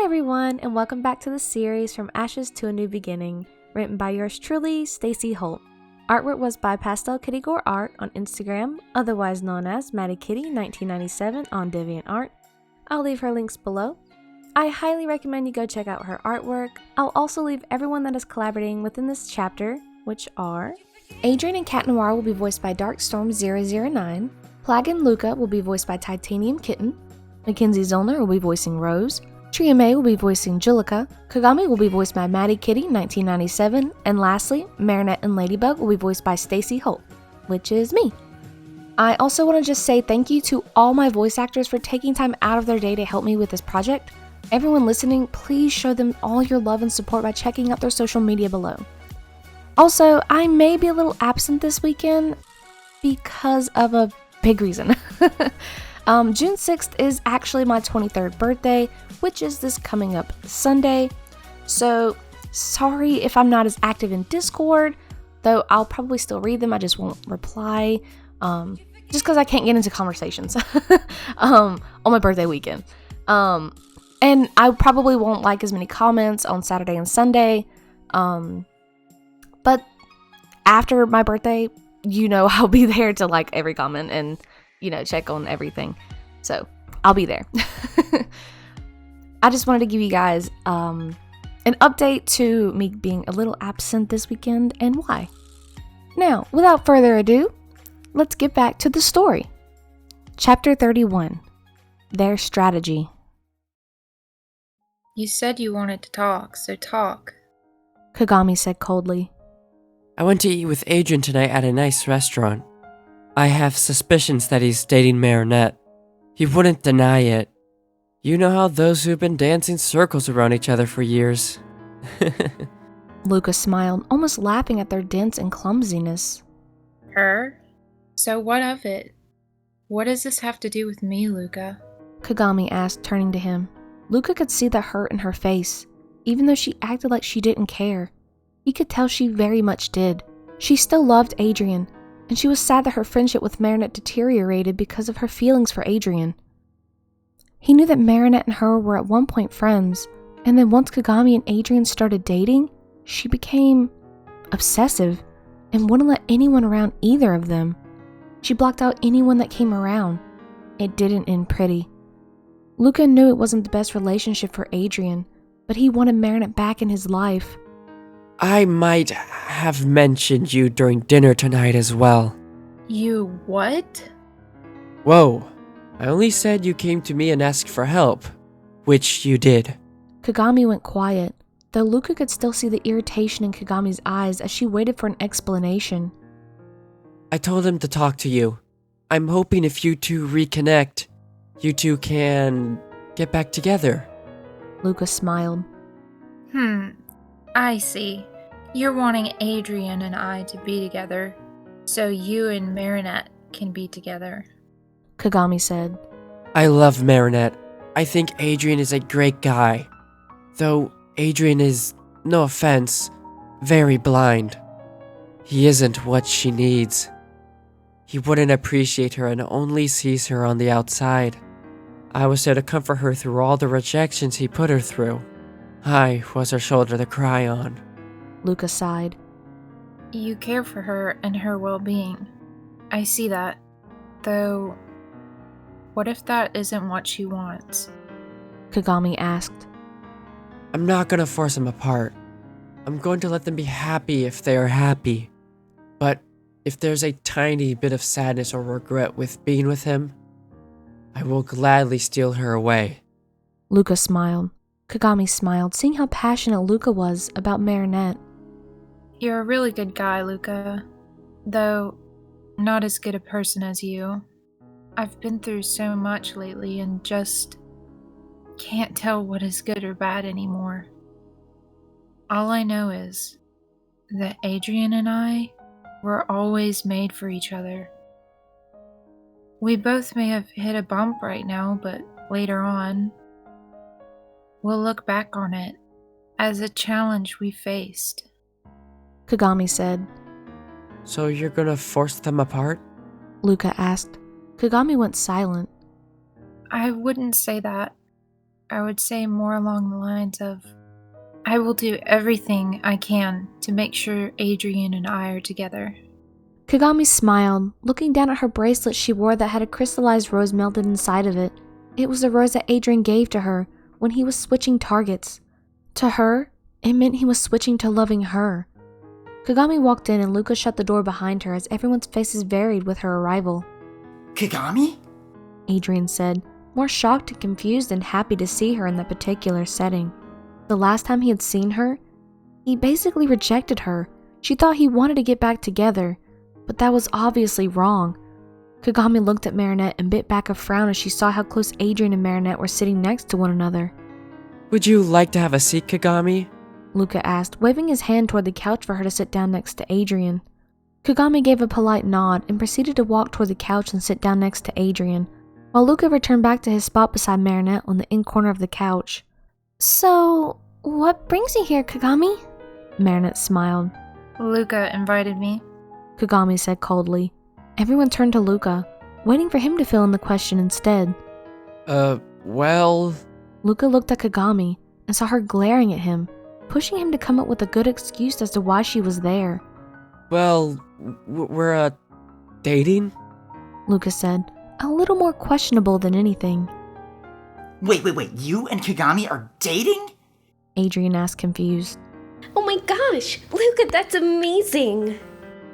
everyone, and welcome back to the series From Ashes to a New Beginning, written by yours truly, Stacey Holt. Artwork was by Pastelkittygoreart on Instagram, otherwise known as Maddie Kitty 1997 on DeviantArt. I'll leave her links below. I highly recommend you go check out her artwork. I'll also leave everyone that is collaborating within this chapter, which are Adrien and Cat Noir will be voiced by Darkstorm009, Plague and Luka will be voiced by TitaniumKitten, Mackenzie Zollner will be voicing Rose, Tria May will be voicing Julika, Kagami will be voiced by Maddie Kitty 1997, and lastly, Marinette and Ladybug will be voiced by Stacey Holt, which is me. I also want to just say thank you to all my voice actors for taking time out of their day to help me with this project. Everyone listening, please show them all your love and support by checking out their social media below. Also, I may be a little absent this weekend because of a big reason. June 6th is actually my 23rd birthday, which is this coming up Sunday. So, sorry if I'm not as active in Discord, though I'll probably still read them, I just won't reply, just because I can't get into conversations on my birthday weekend. And I probably won't like as many comments on Saturday and Sunday, but after my birthday, I'll be there to like every comment and check on everything. So I'll be there. I just wanted to give you guys an update to me being a little absent this weekend and why. Now, without further ado, let's get back to the story. Chapter 31. Their strategy. You said you wanted to talk, so talk. Kagami said coldly. I went to eat with Adrien tonight at a nice restaurant. I have suspicions that he's dating Marinette. He wouldn't deny it. You know how those who've been dancing circles around each other for years. Luka smiled, almost laughing at their dents and clumsiness. Her? So what of it? What does this have to do with me, Luka? Kagami asked, turning to him. Luka could see the hurt in her face, even though she acted like she didn't care. He could tell she very much did. She still loved Adrien, and she was sad that her friendship with Marinette deteriorated because of her feelings for Adrien. He knew that Marinette and her were at one point friends, and then once Kagami and Adrien started dating, she became obsessive and wouldn't let anyone around either of them. She blocked out anyone that came around. It didn't end pretty. Luka knew it wasn't the best relationship for Adrien, but he wanted Marinette back in his life. I might have mentioned you during dinner tonight as well. You what? Whoa, I only said you came to me and asked for help, which you did. Kagami went quiet, though Luka could still see the irritation in Kagami's eyes as she waited for an explanation. I told him to talk to you. I'm hoping if you two reconnect, you two can get back together. Luka smiled. I see. You're wanting Adrien and I to be together, so you and Marinette can be together. Kagami said. I love Marinette. I think Adrien is a great guy. Though Adrien is, no offense, very blind. He isn't what she needs. He wouldn't appreciate her and only sees her on the outside. I was there to comfort her through all the rejections he put her through. I was her shoulder to cry on. Luka sighed. You care for her and her well-being. I see that. Though, what if that isn't what she wants? Kagami asked. I'm not gonna force them apart. I'm going to let them be happy if they are happy. But if there's a tiny bit of sadness or regret with being with him, I will gladly steal her away. Luka smiled. Kagami smiled, seeing how passionate Luka was about Marinette. You're a really good guy, Luka. Though, not as good a person as you. I've been through so much lately and just can't tell what is good or bad anymore. All I know is that Adrien and I were always made for each other. We both may have hit a bump right now, but later on, we'll look back on it as a challenge we faced. Kagami said. So you're gonna force them apart? Luka asked. Kagami went silent. I wouldn't say that. I would say more along the lines of, I will do everything I can to make sure Adrien and I are together. Kagami smiled, looking down at her bracelet she wore that had a crystallized rose melted inside of it. It was the rose that Adrien gave to her when he was switching targets. To her, it meant he was switching to loving her. Kagami walked in and Luka shut the door behind her as everyone's faces varied with her arrival. Kagami? Adrien said, more shocked and confused than happy to see her in that particular setting. The last time he had seen her, he basically rejected her. She thought he wanted to get back together, but that was obviously wrong. Kagami looked at Marinette and bit back a frown as she saw how close Adrien and Marinette were sitting next to one another. Would you like to have a seat, Kagami? Luka asked, waving his hand toward the couch for her to sit down next to Adrien. Kagami gave a polite nod and proceeded to walk toward the couch and sit down next to Adrien, while Luka returned back to his spot beside Marinette on the end corner of the couch. So, what brings you here, Kagami? Marinette smiled. Luka invited me. Kagami said coldly. Everyone turned to Luka, waiting for him to fill in the question instead. Well... Luka looked at Kagami and saw her glaring at him, pushing him to come up with a good excuse as to why she was there. Well, we're, dating? Luka said, a little more questionable than anything. Wait, you and Kagami are dating? Adrien asked, confused. Oh my gosh, Luka, that's amazing!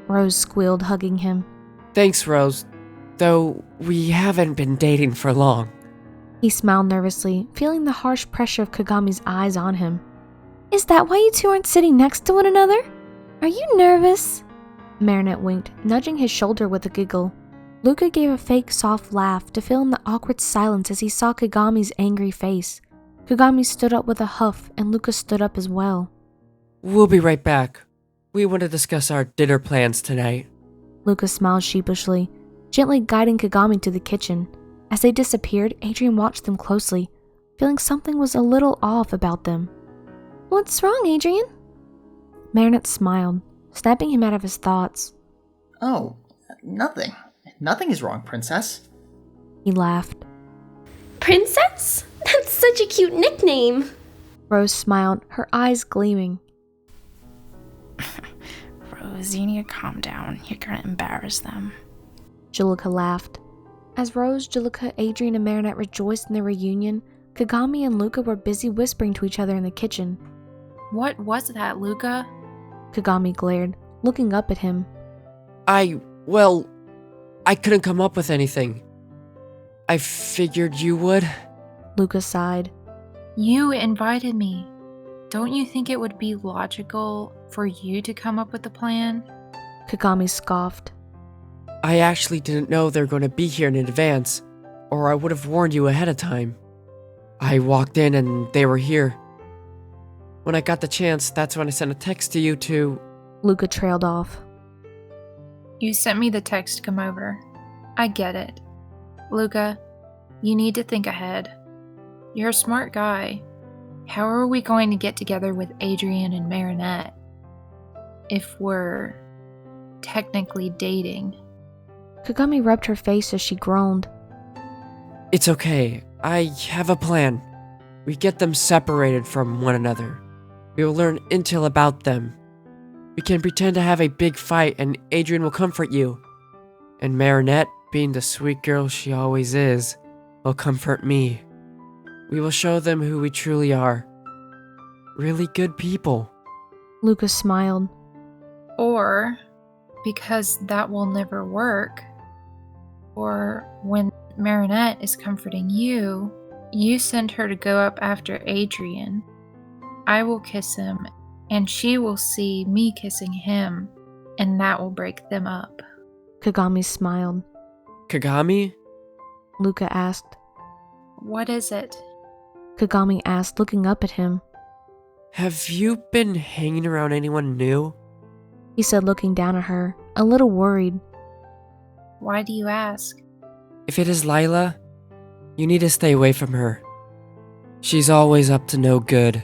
Rose squealed, hugging him. Thanks, Rose. Though we haven't been dating for long. He smiled nervously, feeling the harsh pressure of Kagami's eyes on him. Is that why you two aren't sitting next to one another? Are you nervous? Marinette winked, nudging his shoulder with a giggle. Luka gave a fake soft laugh to fill in the awkward silence as he saw Kagami's angry face. Kagami stood up with a huff and Luka stood up as well. We'll be right back. We want to discuss our dinner plans tonight. Luka smiled sheepishly, gently guiding Kagami to the kitchen. As they disappeared, Adrien watched them closely, feeling something was a little off about them. What's wrong, Adrien? Marinette smiled, snapping him out of his thoughts. Oh, nothing. Nothing is wrong, Princess. He laughed. Princess? That's such a cute nickname. Rose smiled, her eyes gleaming. Rose, you need to calm down. You're gonna embarrass them. Julika laughed. As Rose, Julika, Adrien, and Marinette rejoiced in their reunion, Kagami and Luka were busy whispering to each other in the kitchen. What was that, Luka? Kagami glared, looking up at him. I couldn't come up with anything. I figured you would. Luka sighed. You invited me. Don't you think it would be logical for you to come up with a plan? Kagami scoffed. I actually didn't know they were going to be here in advance, or I would have warned you ahead of time. I walked in and they were here. When I got the chance, that's when I sent a text to you to... Luka trailed off. You sent me the text to come over. I get it. Luka, you need to think ahead. You're a smart guy. How are we going to get together with Adrien and Marinette if we're technically dating? Kagami rubbed her face as she groaned. It's okay. I have a plan. We get them separated from one another. We will learn intel about them. We can pretend to have a big fight and Adrien will comfort you. And Marinette, being the sweet girl she always is, will comfort me. We will show them who we truly are. Really good people. Luka smiled. Or, because that will never work, or when Marinette is comforting you, you send her to go up after Adrien. I will kiss him, and she will see me kissing him, and that will break them up. Kagami smiled. Kagami? Luka asked. What is it? Kagami asked, looking up at him. Have you been hanging around anyone new? He said, looking down at her, a little worried. Why do you ask? If it is Lila, you need to stay away from her. She's always up to no good.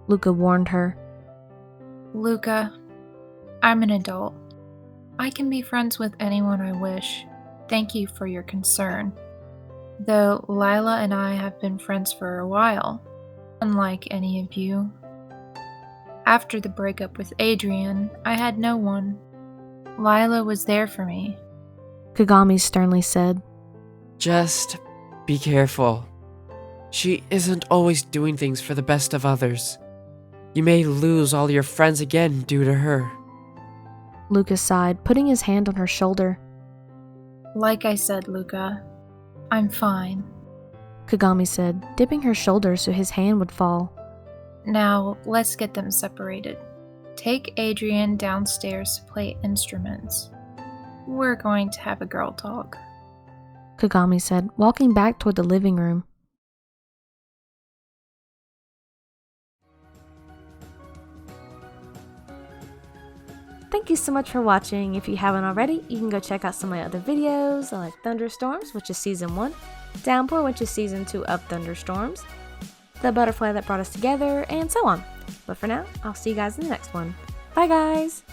Luka warned her. Luka, I'm an adult. I can be friends with anyone I wish. Thank you for your concern. though Lila and I have been friends for a while, unlike any of you. After the breakup with Adrien, I had no one. Lila was there for me. Kagami sternly said. Just be careful. She isn't always doing things for the best of others. You may lose all your friends again due to her. Luka sighed, putting his hand on her shoulder. Like I said, Luka, I'm fine. Kagami said, dipping her shoulder so his hand would fall. Now, let's get them separated. Take Adrien downstairs to play instruments. We're going to have a girl talk. Kagami said, walking back toward the living room. Thank you so much for watching. If you haven't already, you can go check out some of my other videos, like Thunderstorms, which is Season 1, Downpour, which is Season 2 of Thunderstorms, The Butterfly That Brought Us Together, and so on. But for now, I'll see you guys in the next one. Bye guys!